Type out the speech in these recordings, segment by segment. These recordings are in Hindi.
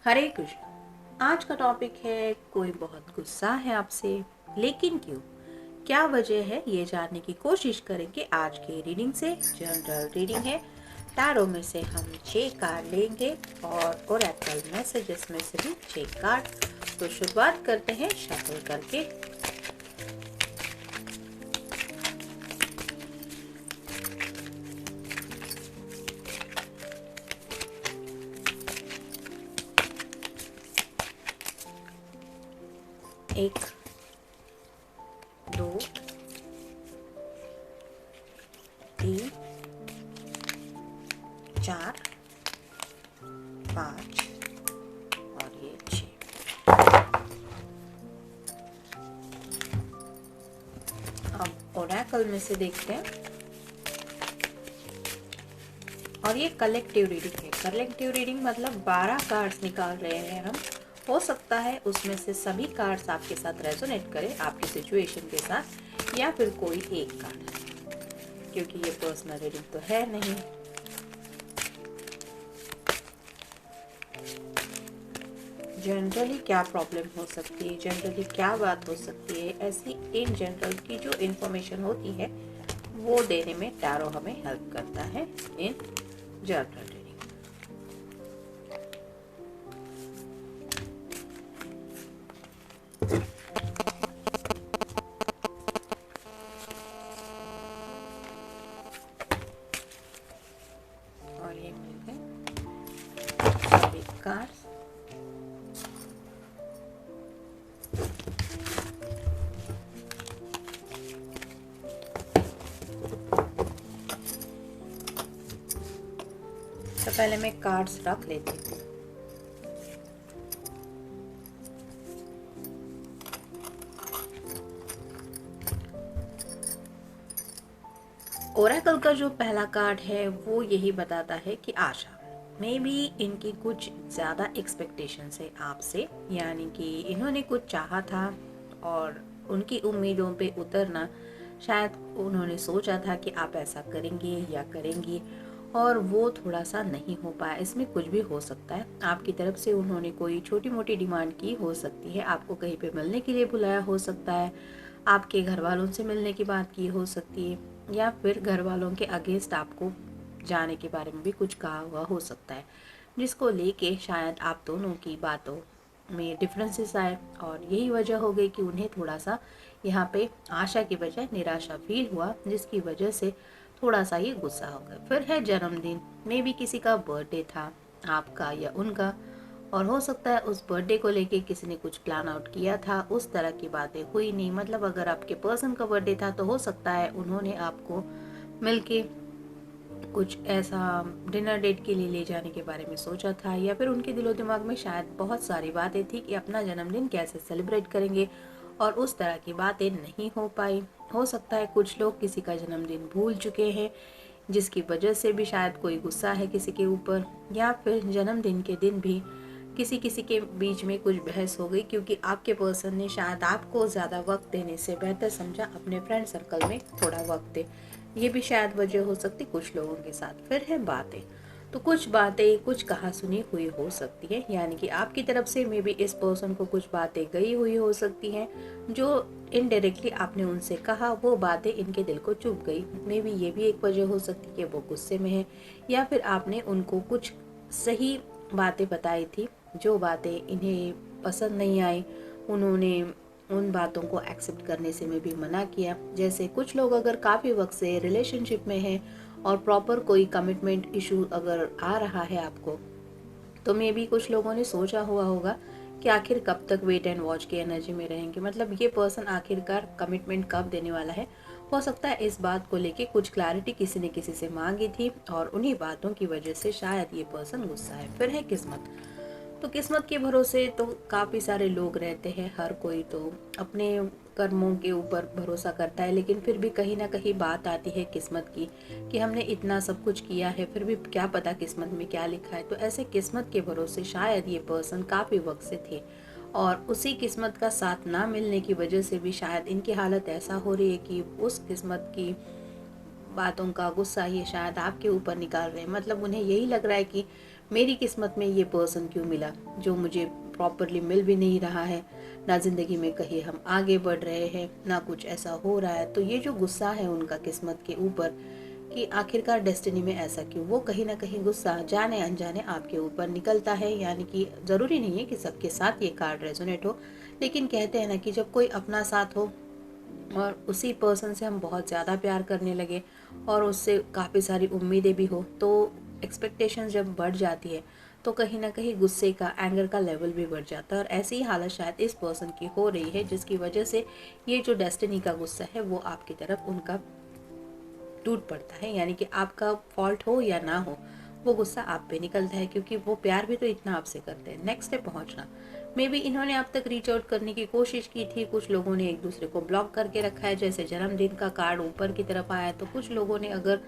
हरे कृष्ण। आज का टॉपिक है कोई बहुत गुस्सा है आपसे, लेकिन क्यों, क्या वजह है, ये जानने की कोशिश करेंगे आज के रीडिंग से। जनरल रीडिंग है। टैरो में से हम 6 कार्ड लेंगे और ओरेकल मैसेजेस में से भी 6 कार्ड। तो शुरुआत करते हैं शफल करके। एक, दो, तीन, 4, 5 और ये 6। अब ओरेकल में से देखते हैं। और ये कलेक्टिव रीडिंग है। कलेक्टिव रीडिंग मतलब 12 कार्ड्स निकाल रहे हैं हम। हो सकता है उसमें से सभी कार्ड्स आपके साथ रेजोनेट करें, आपकी सिचुएशन के साथ, या फिर कोई एक कार्ड, क्योंकि ये पर्सनल रीडिंग तो है नहीं। जनरली क्या प्रॉब्लम हो सकती है, जनरली क्या बात हो सकती है, ऐसी इन जनरल की जो इन्फॉर्मेशन होती है वो देने में टैरो हमें हेल्प करता है इन जनरल रीडिंग। और ये मिल गए सभी कार्ड्स। तो पहले मैं कार्ड्स रख लेती हूँ। ओरेकल का जो पहला कार्ड है वो यही बताता है कि आशा मे बी इनकी कुछ ज़्यादा एक्सपेक्टेशंस है आपसे, यानी कि इन्होंने कुछ चाहा था और उनकी उम्मीदों पे उतरना, शायद उन्होंने सोचा था कि आप ऐसा करेंगे या करेंगी और वो थोड़ा सा नहीं हो पाया। इसमें कुछ भी हो सकता है। आपकी तरफ से उन्होंने कोई छोटी मोटी डिमांड की हो सकती है, आपको कहीं पे मिलने के लिए बुलाया हो सकता है, आपके घर वालों से मिलने की बात की हो सकती है, या फिर घर वालों के अगेंस्ट आपको जाने के बारे में भी कुछ कहा हुआ हो सकता है, जिसको लेके शायद आप दोनों की बातों में डिफरेंसेस आए और यही वजह हो गई कि उन्हें थोड़ा सा यहाँ पे आशा की बजाय निराशा फील हुआ, जिसकी वजह से थोड़ा सा ये गुस्सा हो गया। फिर है जन्मदिन, मे भी किसी का बर्थडे था, आपका या उनका, और हो सकता है उस बर्थडे को लेके किसी ने कुछ प्लान आउट किया था, उस तरह की बातें हुई नहीं। मतलब अगर आपके पर्सन का बर्थडे था तो हो सकता है उन्होंने आपको मिलके कुछ ऐसा डिनर डेट के लिए ले जाने के बारे में सोचा था, या फिर उनके दिलो दिमाग में शायद बहुत सारी बातें थी कि अपना जन्मदिन कैसे सेलिब्रेट करेंगे, और उस तरह की बातें नहीं हो पाई। हो सकता है कुछ लोग किसी का जन्मदिन भूल चुके हैं, जिसकी वजह से भी शायद कोई गुस्सा है किसी के ऊपर, या फिर जन्मदिन के दिन भी किसी किसी के बीच में कुछ बहस हो गई, क्योंकि आपके पर्सन ने शायद आपको ज़्यादा वक्त देने से बेहतर समझा अपने फ्रेंड सर्कल में थोड़ा वक्त दे। ये भी शायद वजह हो सकती कुछ लोगों के साथ। फिर है बातें, तो कुछ बातें कुछ कहा सुनी हुई हो सकती है, यानी कि आपकी तरफ से मे बी इस पर्सन को कुछ बातें गई हुई हो सकती हैं जो इनडायरेक्टली आपने उनसे कहा, वो बातें इनके दिल को चुभ गई। मे बी ये भी एक वजह हो सकती है कि वो गुस्से में है, या फिर आपने उनको कुछ सही बातें बताई थी जो बातें इन्हें पसंद नहीं आई, उन्होंने उन बातों को एक्सेप्ट करने से में भी मना किया। जैसे कुछ लोग अगर काफ़ी वक्त से रिलेशनशिप में हैं और प्रॉपर कोई कमिटमेंट इशू अगर आ रहा है आपको, तो मे बी कुछ लोगों ने सोचा हुआ होगा कि आखिर कब तक वेट एंड वॉच की एनर्जी में रहेंगे, मतलब ये पर्सन आखिरकार कमिटमेंट कब देने वाला है। हो सकता है इस बात को लेके कुछ क्लैरिटी किसी ने किसी से मांगी थी और उन्हीं बातों की वजह से शायद ये पर्सन गुस्सा है। फिर है किस्मत, तो किस्मत के भरोसे तो काफ़ी सारे लोग रहते हैं, हर कोई तो अपने कर्मों के ऊपर भरोसा करता है, लेकिन फिर भी कहीं ना कहीं बात आती है किस्मत की कि हमने इतना सब कुछ किया है, फिर भी क्या पता किस्मत में क्या लिखा है। तो ऐसे किस्मत के भरोसे शायद ये पर्सन काफ़ी वक्त से थे, और उसी किस्मत का साथ ना मिलने की वजह से भी शायद इनकी हालत ऐसा हो रही है कि उस किस्मत की बातों का गुस्सा ये शायद आपके ऊपर निकाल रहे हैं। मतलब उन्हें यही लग रहा है कि मेरी किस्मत में ये पर्सन क्यों मिला जो मुझे प्रॉपरली मिल भी नहीं रहा है, ना ज़िंदगी में कहीं हम आगे बढ़ रहे हैं, ना कुछ ऐसा हो रहा है। तो ये जो गुस्सा है उनका किस्मत के ऊपर कि आखिरकार डेस्टिनी में ऐसा क्यों, वो कहीं ना कहीं गुस्सा जाने अनजाने आपके ऊपर निकलता है। यानी कि ज़रूरी नहीं है कि सबके साथ ये कार्ड रेजोनेट हो, लेकिन कहते हैं ना कि जब कोई अपना साथ हो और उसी पर्सन से हम बहुत ज़्यादा प्यार करने लगे और उससे काफ़ी सारी उम्मीदें भी हो, तो एक्सपेक्टेशंस जब बढ़ जाती है तो कहीं ना कहीं गुस्से का, एंगर का लेवल भी बढ़ जाता है। और ऐसी ही हालत शायद इस पर्सन की हो रही है, जिसकी वजह से ये जो डेस्टिनी का गुस्सा है वो आपकी तरफ उनका टूट पड़ता है। यानी कि आपका फॉल्ट हो या ना हो, वो गुस्सा आप पे निकलता है, क्योंकि वो प्यार भी तो इतना आपसे करते हैं। नेक्स्ट है पहुंचना। मे बी इन्होंने आप तक रीच आउट करने की कोशिश की थी, कुछ लोगों ने एक दूसरे को ब्लॉक करके रखा है, जैसे जन्मदिन का कार्ड ऊपर की तरफ आया है। तो कुछ लोगों ने अगर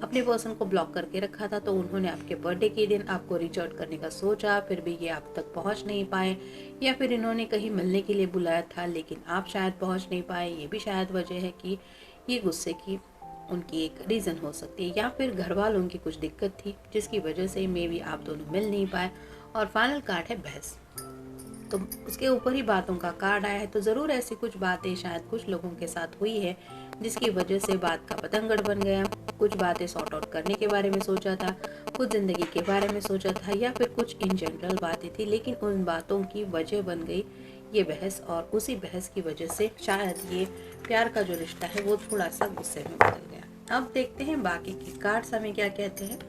अपने पर्सन को ब्लॉक करके रखा था, तो उन्होंने आपके बर्थडे के दिन आपको रीच आउट करने का सोचा, फिर भी ये आप तक पहुंच नहीं पाए, या फिर इन्होंने कहीं मिलने के लिए बुलाया था लेकिन आप शायद पहुंच नहीं पाए। ये भी शायद वजह है कि ये गुस्से की उनकी एक रीज़न हो सकती है, या फिर घर वालों की कुछ दिक्कत थी जिसकी वजह से मे बी आप दोनों मिल नहीं पाए। और फाइनल कार्ड है बहस, तो उसके ऊपर ही बातों का कार्ड आया है। तो ज़रूर ऐसी कुछ बातें शायद कुछ लोगों के साथ हुई है जिसकी वजह से बात का पतंगड़ बन गया। कुछ बातें सॉर्ट आउट करने के बारे में सोचा था, कुछ ज़िंदगी के बारे में सोचा था, या फिर कुछ इन जनरल बातें थी, लेकिन उन बातों की वजह बन गई ये बहस। और उसी बहस की वजह से शायद ये प्यार का जो रिश्ता है वो थोड़ा सा गुस्से में बदल गया। अब देखते हैं बाकी के कार्ड्स हमें क्या कहते हैं।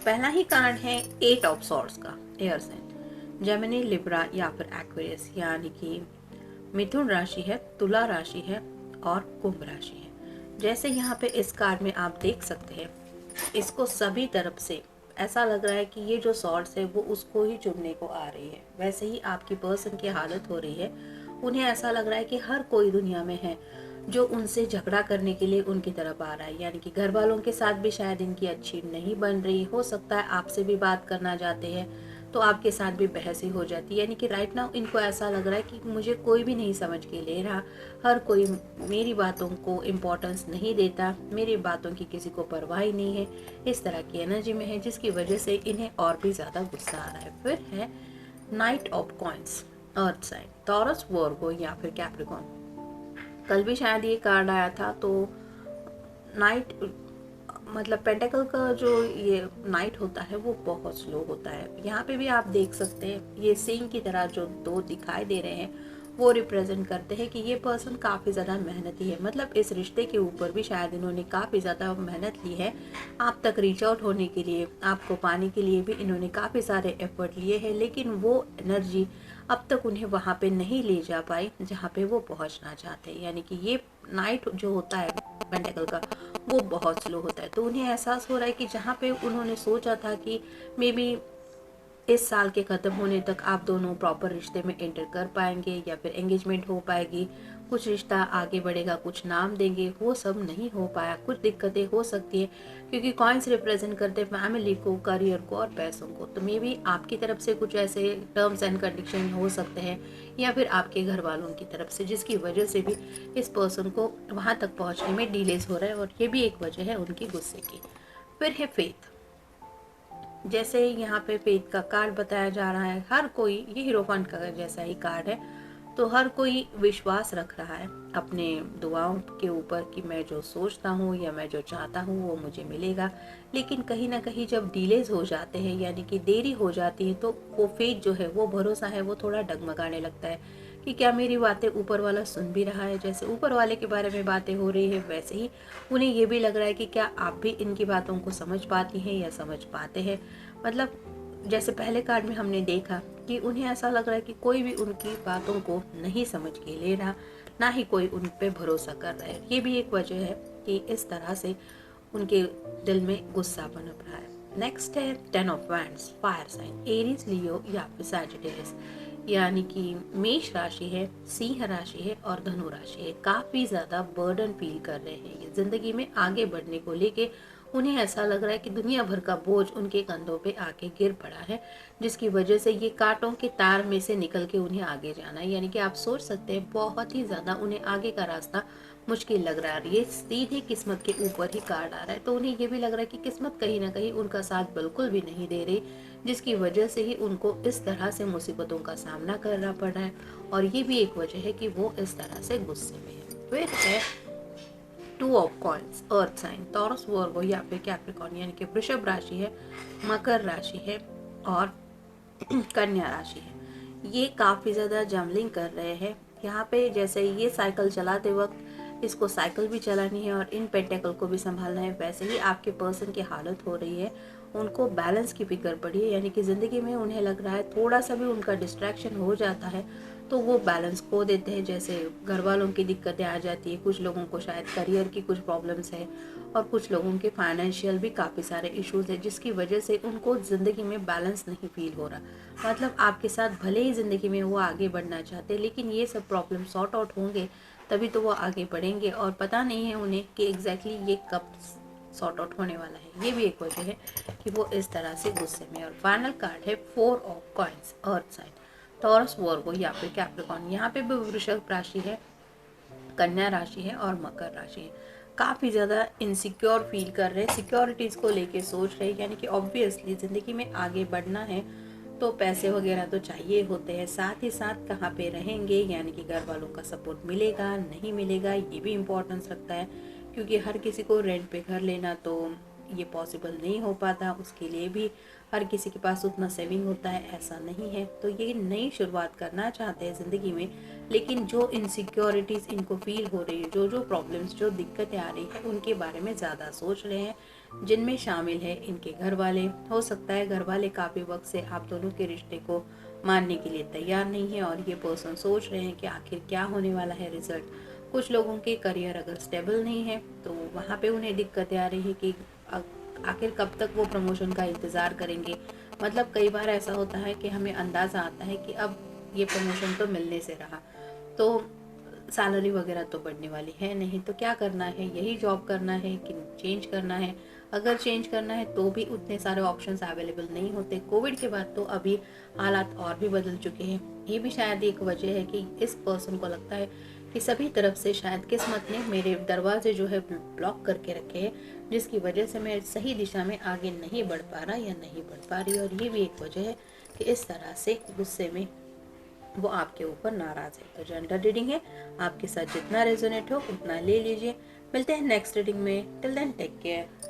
पहला ही कार्ड है 8 ऑफ सॉर्ड्स का, एयर साइन, जेमिनी, लिब्रा या फिर एक्वेरियस, यानी कि मिथुन राशि है, तुला राशि है और कुंभ राशि है। जैसे यहाँ पे इस कार्ड में आप देख सकते हैं, इसको सभी तरफ से ऐसा लग रहा है कि ये जो सॉर्ड्स है वो उसको ही चुनने को आ रही है। वैसे ही आपकी पर्सन की हालत हो रही है, उन्हें ऐसा लग रहा है कि हर कोई दुनिया में है जो उनसे झगड़ा करने के लिए उनकी तरफ आ रहा है। यानी कि घर वालों के साथ भी शायद इनकी अच्छी नहीं बन रही, हो सकता है आपसे भी बात करना चाहते हैं तो आपके साथ भी बहस ही हो जाती है। यानी कि राइट नाउ इनको ऐसा लग रहा है कि मुझे कोई भी नहीं समझ के ले रहा, हर कोई मेरी बातों को इम्पोर्टेंस नहीं देता, मेरी बातों की किसी को परवाह ही नहीं है, इस तरह की एनर्जी में है, जिसकी वजह से इन्हें और भी ज़्यादा गुस्सा आ रहा है। फिर है knight of coins, earth sign, Taurus, Virgo या फिर कैप्रिकॉर्न। कल भी शायद ये कार्ड आया था। तो नाइट मतलब पेंटेकल का जो ये नाइट होता है वो बहुत स्लो होता है। यहाँ पे भी आप देख सकते हैं ये सिंह की तरह जो दो दिखाई दे रहे हैं वो रिप्रेजेंट करते हैं कि ये पर्सन काफ़ी ज़्यादा मेहनती है। मतलब इस रिश्ते के ऊपर भी शायद इन्होंने काफ़ी ज़्यादा मेहनत ली है, आप तक रीच आउट होने के लिए, आपको पाने के लिए भी इन्होंने काफ़ी सारे एफर्ट लिए हैं, लेकिन वो एनर्जी अब तक उन्हें वहाँ पे नहीं ले जा पाई जहाँ पे वो पहुँचना चाहते हैं। यानी कि ये नाइट जो होता है पेंटेकल का वो बहुत स्लो होता है। तो उन्हें एहसास हो रहा है कि जहाँ पे उन्होंने सोचा था कि मे बी इस साल के ख़त्म होने तक आप दोनों प्रॉपर रिश्ते में एंटर कर पाएंगे या फिर एंगेजमेंट हो पाएगी, कुछ रिश्ता आगे बढ़ेगा, कुछ नाम देंगे, वो सब नहीं हो पाया। कुछ दिक्कतें हो सकती है क्योंकि कॉइन्स रिप्रेजेंट करते हैं फैमिली को, करियर को और पैसों को। तो मे बी आपकी तरफ से कुछ ऐसे टर्म्स एंड कंडीशन हो सकते हैं या फिर आपके घर वालों की तरफ से, जिसकी वजह से भी इस पर्सन को वहाँ तक पहुँचने में डिलेज हो रहा है, और ये भी एक वजह है उनकी गुस्से की। फिर है फेथ। जैसे यहाँ पे फेथ का कार्ड बताया जा रहा है, हर कोई, ये हीरोफंट का जैसा ही कार्ड है, तो हर कोई विश्वास रख रहा है अपने दुआओं के ऊपर कि मैं जो सोचता हूँ या मैं जो चाहता हूँ वो मुझे मिलेगा। लेकिन कहीं ना कहीं जब डिलेज हो जाते हैं, यानी कि देरी हो जाती है, तो वो फेथ जो है, वो भरोसा है, वो थोड़ा डगमगाने लगता है कि क्या मेरी बातें ऊपर वाला सुन भी रहा है। जैसे ऊपर वाले के बारे में बातें हो रही है, वैसे ही उन्हें ये भी लग रहा है कि क्या आप भी इनकी बातों को समझ पाती हैं या समझ पाते हैं। मतलब जैसे पहले कार्ड में हमने देखा कि उन्हें ऐसा लग रहा है कि कोई भी उनकी बातों को नहीं समझ के ले रहा, ना ही कोई उन पे भरोसा कर रहा है। ये भी एक वजह है कि इस तरह से उनके दिल में गुस्सा पनप रहा है। नेक्स्ट है 10 of wands, fire sign, Aries, Leo या फिर सैजिटेरियस, यानी कि मेष राशि है, सिंह राशि है और धनु राशि है। काफ़ी ज़्यादा बर्डन फील कर रहे हैं ये, ज़िंदगी में आगे बढ़ने को लेके उन्हें ऐसा लग रहा है कि दुनिया भर का बोझ उनके कंधों पे आके गिर पड़ा है, जिसकी वजह से ये कांटों के तार में से निकल के उन्हें आगे जाना है। यानी कि आप सोच सकते हैं बहुत ही ज़्यादा उन्हें आगे का रास्ता मुश्किल लग रहा है। ये सीधे किस्मत के ऊपर ही कार्ड आ रहा है, तो उन्हें ये भी लग रहा है कि किस्मत कहीं ना कहीं उनका साथ बिल्कुल भी नहीं दे रही, जिसकी वजह से ही उनको इस तरह से मुसीबतों का सामना करना पड़ रहा है। और ये भी एक वजह है कि वो इस तरह से गुस्से में है। फिर है two of coins, earth sign, Taurus, Virgo या फिर कैप्रिकॉर्न, यानी कि वृषभ राशि है, मकर राशि है और कन्या राशि है। ये काफ़ी ज़्यादा जमलिंग कर रहे हैं यहाँ पे। जैसे ये साइकिल चलाते वक्त इसको साइकिल भी चलानी है और इन पेंटेकल को भी संभालना है, वैसे ही आपके पर्सन की हालत हो रही है। उनको बैलेंस की फिक्र पड़ी है, यानी कि ज़िंदगी में उन्हें लग रहा है थोड़ा सा भी उनका डिस्ट्रैक्शन हो जाता है तो वो बैलेंस खो देते हैं। जैसे घर वालों की दिक्कतें आ जाती है, कुछ लोगों को शायद करियर की कुछ प्रॉब्लम्स है और कुछ लोगों के फाइनेंशियल भी काफ़ी सारे इश्यूज है, जिसकी वजह से उनको ज़िंदगी में बैलेंस नहीं फील हो रहा। मतलब आपके साथ भले ही ज़िंदगी में वो आगे बढ़ना चाहते हैं, लेकिन ये सब प्रॉब्लम सॉर्ट आउट होंगे तभी तो वो आगे बढ़ेंगे, और पता नहीं है उन्हें कि एग्जैक्टली ये कब सॉर्ट आउट होने वाला है। ये भी एक वजह है कि वो इस तरह से गुस्से में। और फाइनल कार्ड है four of coins, earth sign, Taurus, Virgo या फिर कैप्रिकॉर्न। यहाँ पे भी वृषभ राशि है, कन्या राशि है और मकर राशि है। काफ़ी ज़्यादा इनसिक्योर फील कर रहे हैं, सिक्योरिटीज़ को लेके सोच रहे हैं। यानी कि ऑब्वियसली ज़िंदगी में आगे बढ़ना है तो पैसे वगैरह तो चाहिए होते हैं, साथ ही साथ कहाँ पे रहेंगे, यानी कि घर वालों का सपोर्ट मिलेगा नहीं मिलेगा, ये भी इम्पोर्टेंस रखता है। क्योंकि हर किसी को रेंट पे घर लेना तो ये पॉसिबल नहीं हो पाता, उसके लिए भी हर किसी के पास उतना सेविंग होता है ऐसा नहीं है। तो ये नई शुरुआत करना चाहते हैं ज़िंदगी में, लेकिन जो इनसिक्योरिटीज़ इनको फील हो रही है, जो जो प्रॉब्लम्स, जो दिक्कतें आ रही है, उनके बारे में ज़्यादा सोच रहे हैं, जिनमें शामिल है इनके घर वाले। हो सकता है घर वाले काफ़ी वक्त से आप दोनों के रिश्ते को मानने के लिए तैयार नहीं है और ये पर्सन सोच रहे हैं कि आखिर क्या होने वाला है रिजल्ट। कुछ लोगों के करियर अगर स्टेबल नहीं है तो वहाँ पे उन्हें दिक्कतें आ रही है कि आखिर कब तक वो प्रमोशन का इंतज़ार करेंगे। मतलब कई बार ऐसा होता है कि हमें अंदाज़ा आता है कि अब ये प्रमोशन तो मिलने से रहा, तो सैलरी वगैरह तो बढ़ने वाली है नहीं, तो क्या करना है, यही जॉब करना है कि चेंज करना है। अगर चेंज करना है तो भी उतने सारे ऑप्शंस अवेलेबल नहीं होते। कोविड के बाद तो अभी हालात और भी बदल चुके हैं। ये भी शायद एक वजह है कि इस पर्सन को लगता है कि सभी तरफ से शायद किस्मत ने मेरे दरवाजे जो है ब्लॉक करके रखे हैं, जिसकी वजह से मैं सही दिशा में आगे नहीं बढ़ पा रहा या नहीं बढ़ पा रही। और ये भी एक वजह है कि इस तरह से गुस्से में वो आपके ऊपर नाराज़ है। तो जनरल रीडिंग है, आपके साथ जितना रेजोनेट हो उतना ले लीजिए। मिलते हैं नेक्स्ट रीडिंग में। Till then take care.